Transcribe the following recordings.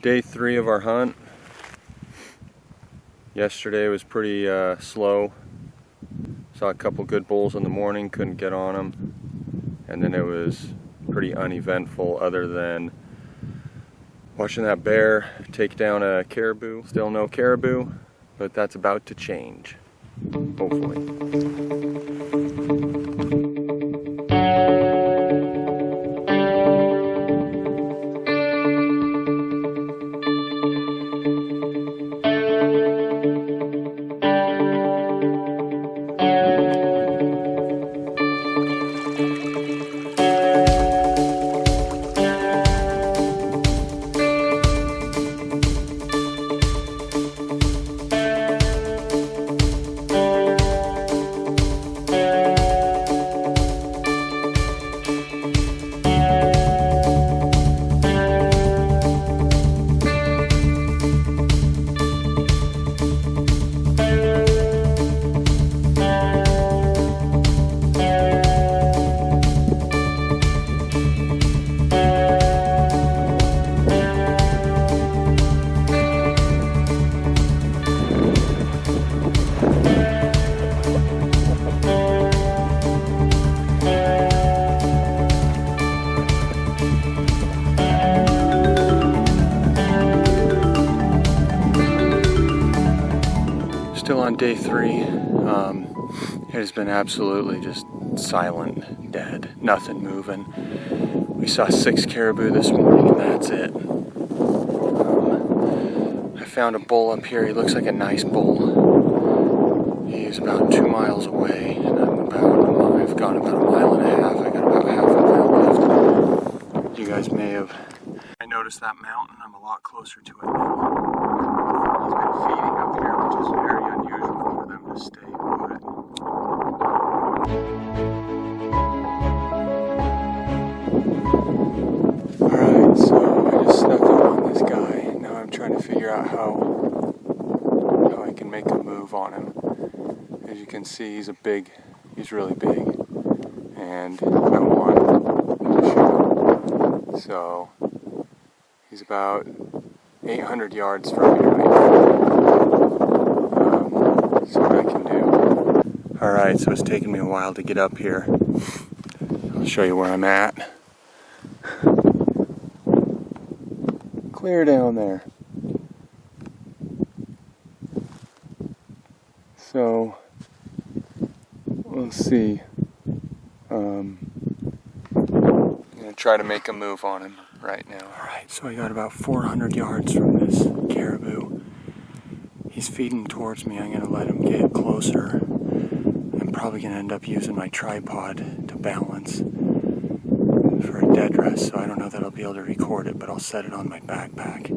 Day 3 of our hunt. Yesterday was pretty slow. Saw a couple good bulls in the morning, couldn't get on them. And then it was pretty uneventful other than watching that bear take down a caribou. Still no caribou, but that's about to change, hopefully. Still on day 3. It has been absolutely just silent, dead, nothing moving. We saw 6 caribou this morning and that's it. I found a bull up here. He looks like a nice bull. He's about 2 miles away and I've gone about a mile and a half. I got about half a mile left. You guys may have noticed that mountain. I'm a lot closer to it now. He's been feeding up here, which is very unusual for them to stay put. Alright, so I just snuck up on this guy. Now I'm trying to figure out how I can make a move on him. As you can see, he's really big. And I want to shoot him. So he's about 800 yards from me right now. See what I can do. Alright, so it's taken me a while to get up here. I'll show you where I'm at. Clear down there. So, we'll see. I'm going to try to make a move on him right now. Alright, so I got about 400 yards from this caribou. He's feeding towards me. I'm going to let him get closer. I'm probably going to end up using my tripod to balance for a dead rest, so I don't know that I'll be able to record it, but I'll set it on my backpack.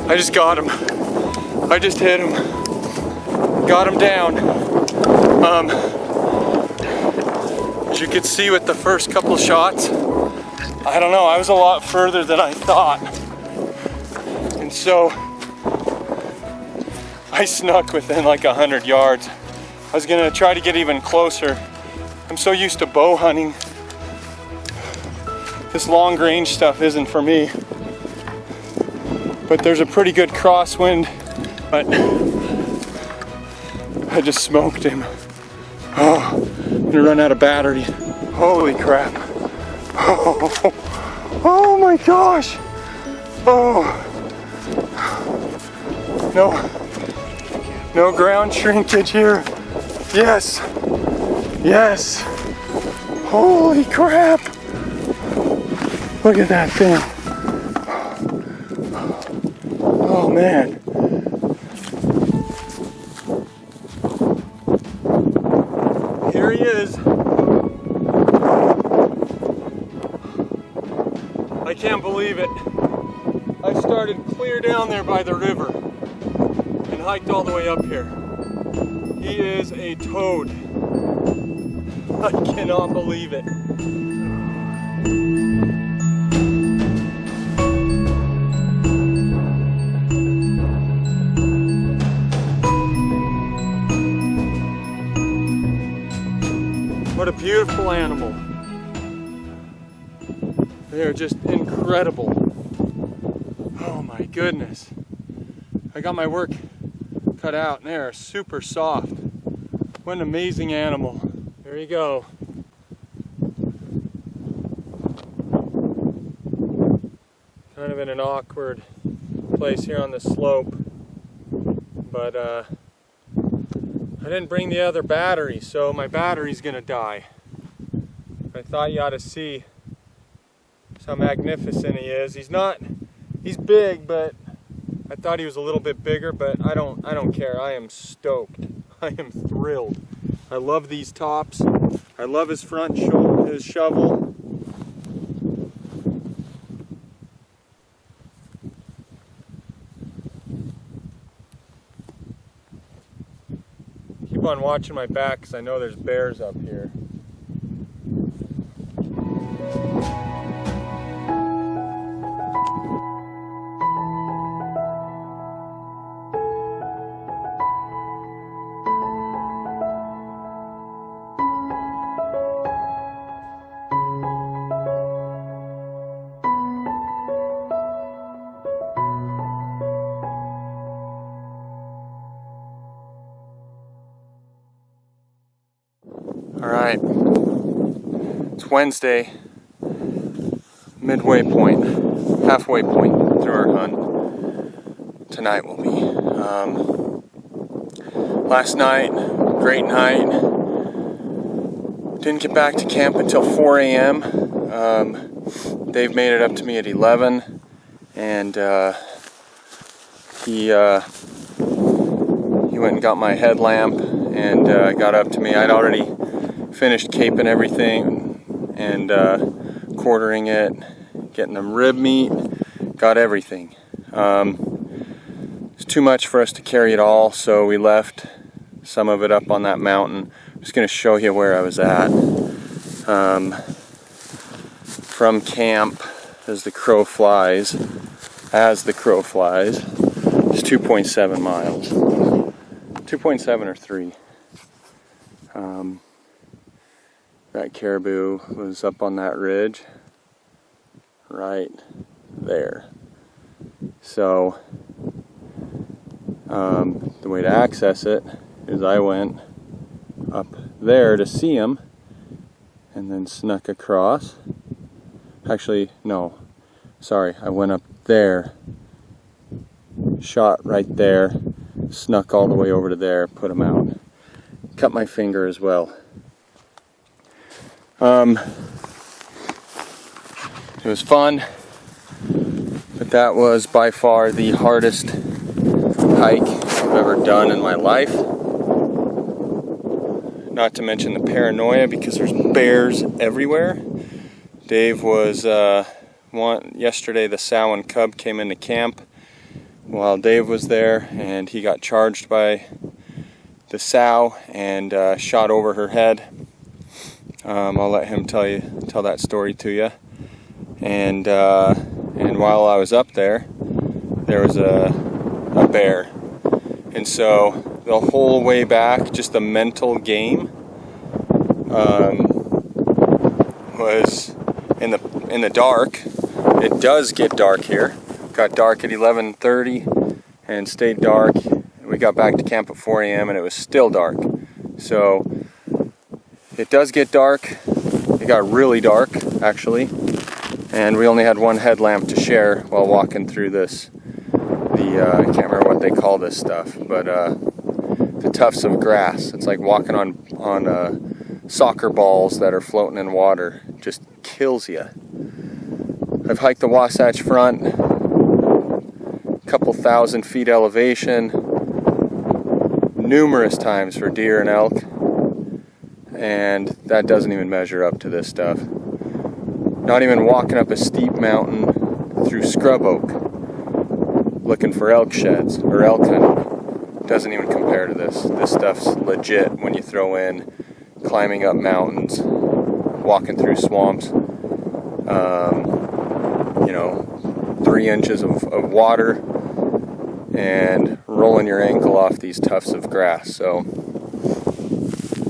I just got him. I just hit him. Got him down. As you could see with the first couple shots, I don't know, I was a lot further than I thought. And so I snuck within like 100 yards. I was gonna try to get even closer. I'm so used to bow hunting. This long range stuff isn't for me. But there's a pretty good crosswind, but I just smoked him. Oh, I'm gonna run out of battery. Holy crap. Oh my gosh. Oh. No ground shrinkage here. Yes. Yes. Holy crap. Look at that thing. Oh man. Here he is. I can't believe it. I started clear down there by the river and hiked all the way up here. He is a toad. I cannot believe it. What a beautiful animal. They're just incredible. Oh my goodness. I got my work cut out and they're super soft. What an amazing animal. There you go. Kind of in an awkward place here on the slope. But I didn't bring the other battery, so my battery's gonna die. I thought you ought to see how magnificent he is. He's big, but I thought he was a little bit bigger, but I don't care. I am stoked. I am thrilled. I love these tops. I love his front his shovel. Keep on watching my back because I know there's bears up here. Alright, it's Wednesday, midway point, halfway point through our hunt. Tonight will be. Last night, great night. Didn't get back to camp until 4 a.m. Dave made it up to me at 11, and he went and got my headlamp and got up to me. I'd already finished caping everything and quartering it, getting them rib meat, got everything. It's too much for us to carry it all, so we left some of it up on that mountain. I'm just going to show you where I was at. From camp, as the crow flies, it's 2.7 miles. 2.7 or 3. That caribou was up on that ridge right there. So the way to access it is I went up there to see him and then snuck across. Actually, no, sorry, I went up there, shot right there, snuck all the way over to there, put him out. Cut my finger as well. It was fun, but that was by far the hardest hike I've ever done in my life. Not to mention the paranoia because there's bears everywhere. Dave was, yesterday the sow and cub came into camp while Dave was there, and he got charged by the sow and shot over her head. I'll let him tell that story to you. And while I was up there, there was a bear. And so the whole way back, just the mental game was in the dark. It does get dark here. Got dark at 11:30 and stayed dark. We got back to camp at 4 a.m. and it was still dark. So it does get dark. It got really dark, actually. And we only had one headlamp to share while walking through this. I can't remember what they call this stuff, but the tufts of grass. It's like walking on soccer balls that are floating in water. It just kills you. I've hiked the Wasatch Front, a couple thousand feet elevation, numerous times for deer and elk, and that doesn't even measure up to this stuff. Not even walking up a steep mountain through scrub oak, looking for elk sheds or elk hunting, doesn't even compare to this. This stuff's legit when you throw in climbing up mountains, walking through swamps, 3 inches of water, and rolling your ankle off these tufts of grass. So,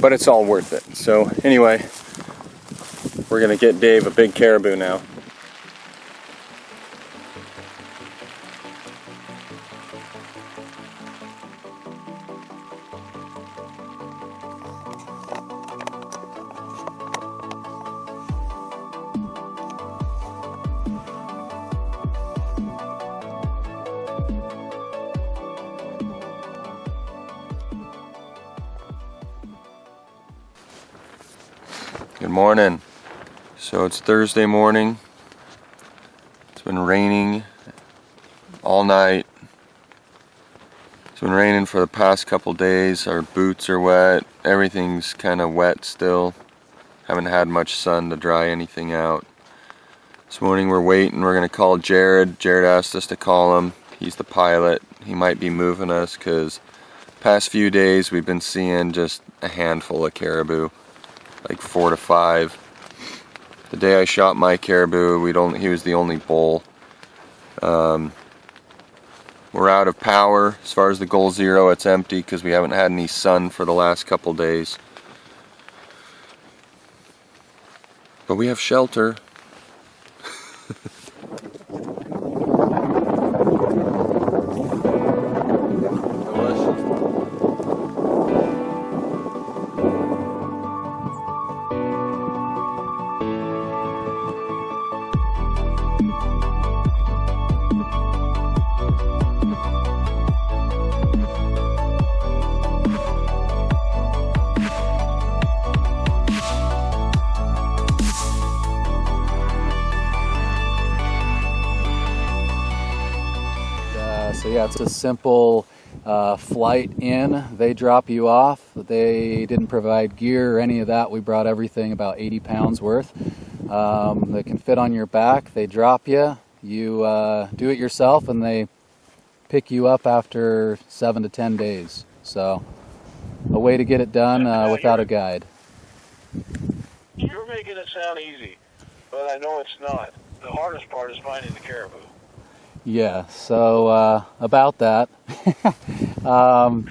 but it's all worth it. So anyway, we're gonna get Dave a big caribou now. Good morning. So it's Thursday morning. It's been raining all night. It's been raining for the past couple days. Our boots are wet. Everything's kind of wet still. Haven't had much sun to dry anything out. This morning we're waiting. We're going to call Jared. Jared asked us to call him. He's the pilot. He might be moving us because past few days we've been seeing just a handful of caribou. Like 4 to 5. The day I shot my caribou, he was the only bull. We're out of power. As far as the goal zero, it's empty because we haven't had any sun for the last couple days. But we have shelter. So yeah, it's a simple flight in. They drop you off. They didn't provide gear or any of that. We brought everything, about 80 pounds worth. They can fit on your back. They drop you. You do it yourself, and they pick you up after 7 to 10 days. So a way to get it done without a guide. You're making it sound easy, but I know it's not. The hardest part is finding the caribou. Yeah, so about that,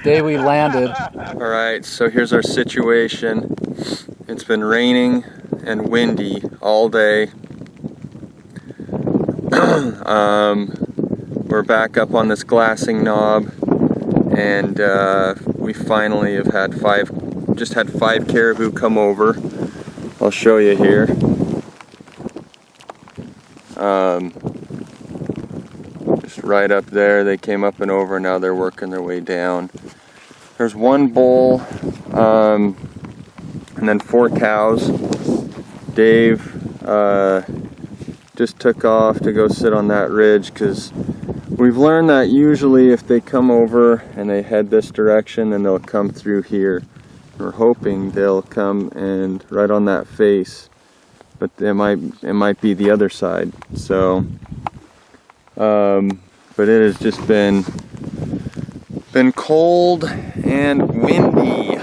day we landed. Alright, so here's our situation. It's been raining and windy all day. We're back up on this glassing knob, and we finally have had just had five caribou come over. I'll show you here. Just right up there, they came up and over, now they're working their way down. There's one bull, and then 4 cows. Dave just took off to go sit on that ridge because we've learned that usually if they come over and they head this direction, then they'll come through here. We're hoping they'll come and right on that face, but it might be the other side. So, but it has just been cold and windy.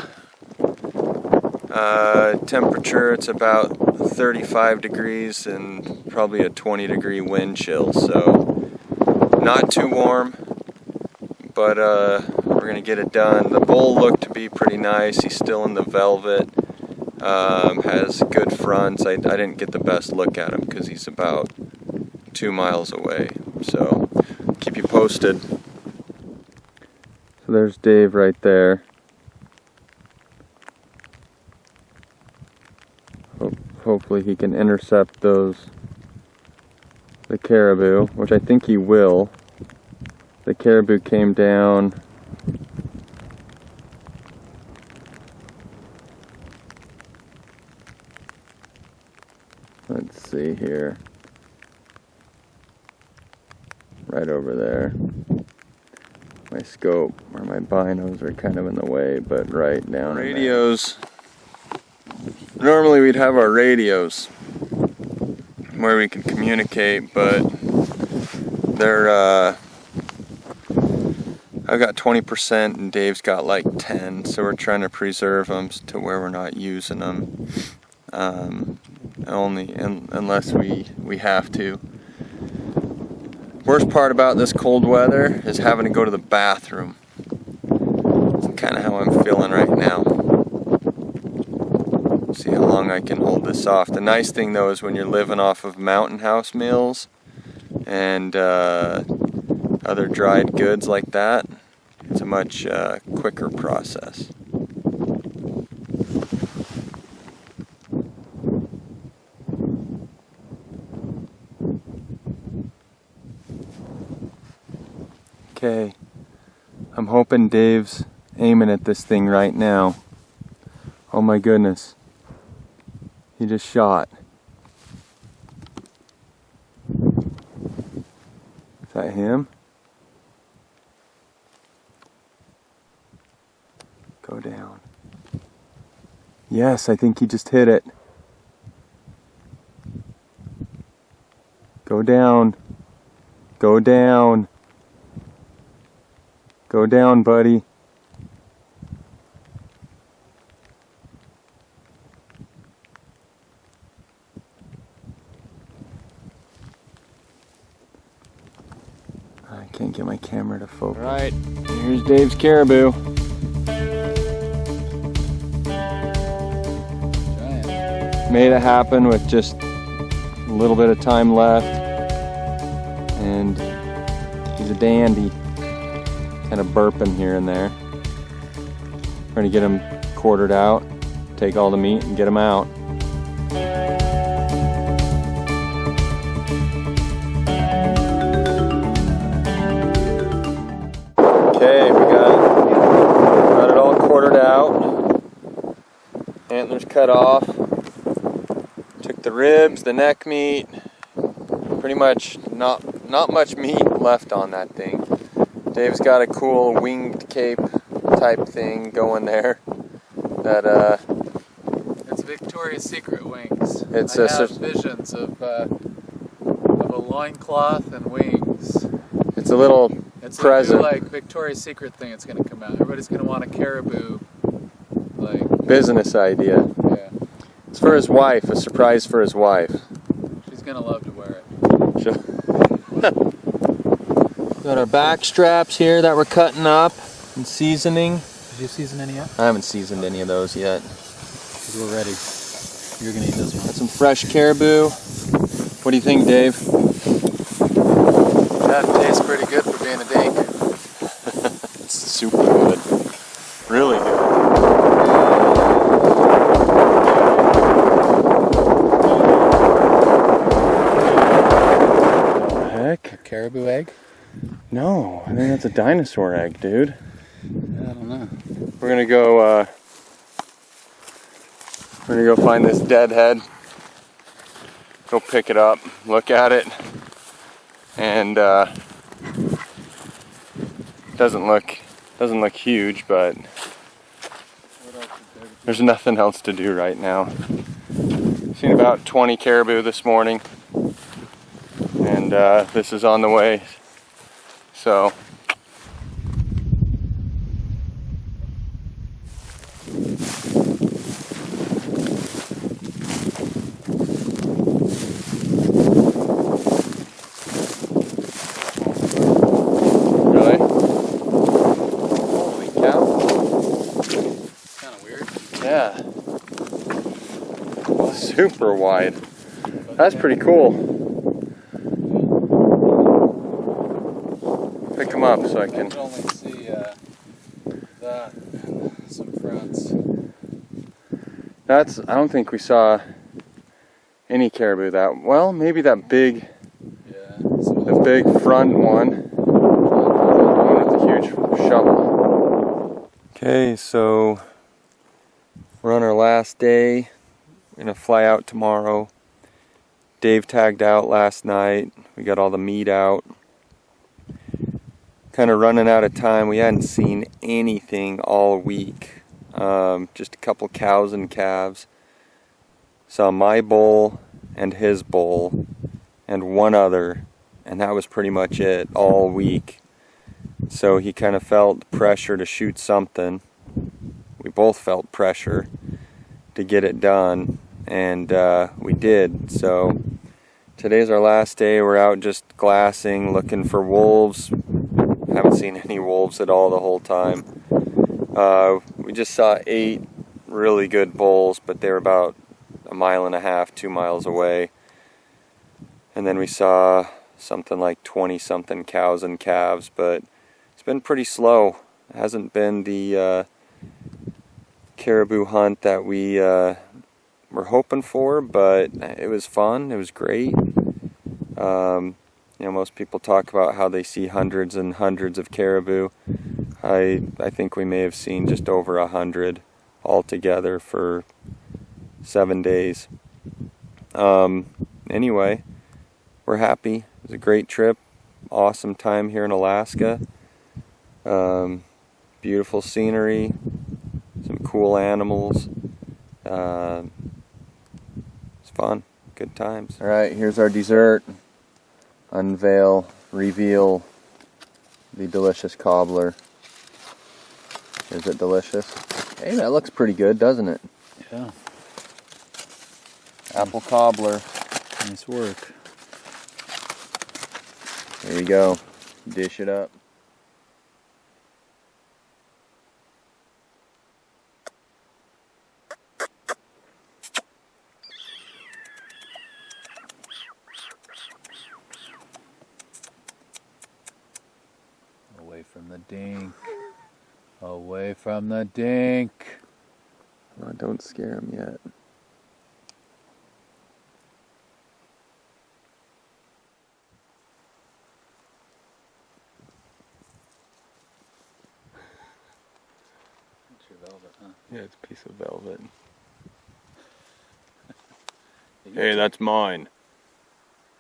Temperature, it's about 35 degrees and probably a 20-degree wind chill. So Not too warm, but we're gonna get it done. The bull looked to be pretty nice. He's still in the velvet. Has good fronts. I didn't get the best look at him because he's about 2 miles away. So keep you posted. So there's Dave right there. Hopefully he can intercept the caribou, which I think he will. The caribou came down. Let's see here. Right over there. My scope or my binos are kind of in the way, but right down. Radios. Normally we'd have our radios where we can communicate, but they're I've got 20% and Dave's got like 10, so we're trying to preserve them to where we're not using them unless we have to. Worst part about this cold weather is having to go to the bathroom. It's kind of how I'm feeling right now. See how long I can hold this off. The nice thing though is when you're living off of Mountain House meals and other dried goods like that, it's a much quicker process. Okay, I'm hoping Dave's aiming at this thing right now. Oh my goodness. He just shot. Is that him? Go down. Yes, I think he just hit it. Go down. Go down. Go down, buddy. I can't get my camera to focus. All right, here's Dave's caribou. Made it happen with just a little bit of time left, and he's a dandy. Kind of burping here and there. Trying to get him quartered out, take all the meat and get him out. Okay, we got it all quartered out. Antlers cut off. Took the ribs, the neck meat. Pretty much not much meat left on that thing. Dave's got a cool winged cape type thing going there. That It's Victoria's Secret wings. It's I have visions of a loincloth and wings. It's a little It's present. a new, like Victoria's Secret thing that's going to come out. Everybody's going to want a caribou, like business idea. yeah. It's for his wife, a surprise for his wife. She's going to love to wear it. Got our back straps here that we're cutting up and seasoning. Did you season any yet? I haven't seasoned any of those yet. Because we're ready. You're going to eat this one. Got some fresh caribou. What do you think, Dave? That tastes pretty good for being a dink. It's super good. Really good. What the heck? A caribou egg? No, I think that's a dinosaur egg, dude. I don't know. We're gonna go find this dead head. Go pick it up, look at it, and doesn't look huge, but there's nothing else to do right now. Seen about 20 caribou this morning, and this is on the way. So super wide. That's pretty cool. Pick them up so I I can. can only see that and some fronts. I don't think we saw any caribou that, well, maybe that big, Yeah. the big front one. One with the huge shovel. Okay, so we're on our last day. We're gonna fly out tomorrow. Dave tagged out last night. We got all the meat out. Kind of running out of time. We hadn't seen anything all week. Just a couple cows and calves. Saw my bull and his bull and one other, and that was pretty much it all week. So he kind of felt pressure to shoot something. We both felt pressure to get it done, and we did. So today's our last day. We're out just glassing, looking for wolves. Haven't seen any wolves at all the whole time. We just saw 8 really good bulls, but they were about 1.5 miles, 2 miles away. And then we saw something like 20-something cows and calves, but it's been pretty slow. It hasn't been the caribou hunt that we were hoping for, but it was fun. It was great. You know, most people talk about how they see hundreds and hundreds of caribou. I think we may have seen just over 100 altogether for 7 days. Anyway, we're happy. It was a great trip. Awesome time here in Alaska. Beautiful scenery. Some cool animals. It's fun. Good times. Alright, here's our dessert. Unveil, reveal the delicious cobbler. Is it delicious? Hey, that looks pretty good, doesn't it? Yeah. Apple cobbler. Nice work. Here we go. Dish it up. Away from the dink. Away from the dink. Oh, don't scare him yet. That's your velvet, huh? Yeah, it's a piece of velvet. Hey, that's mine.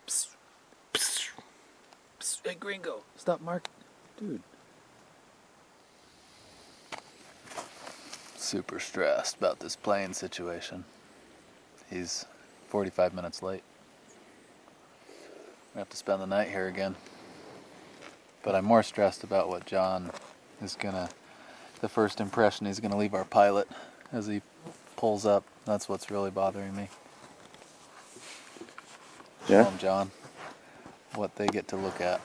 Psst. Psst. Psst. Hey, Gringo. Stop, Mark. Dude. Super stressed about this plane situation. He's 45 minutes late. We have to spend the night here again. But I'm more stressed about what John is gonna, the first impression he's gonna leave our pilot as he pulls up. That's what's really bothering me. Yeah? Show him, John, what they get to look at.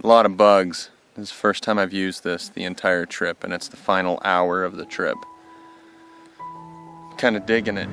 A lot of bugs. This is the first time I've used this the entire trip, and it's the final hour of the trip. Kind of digging it.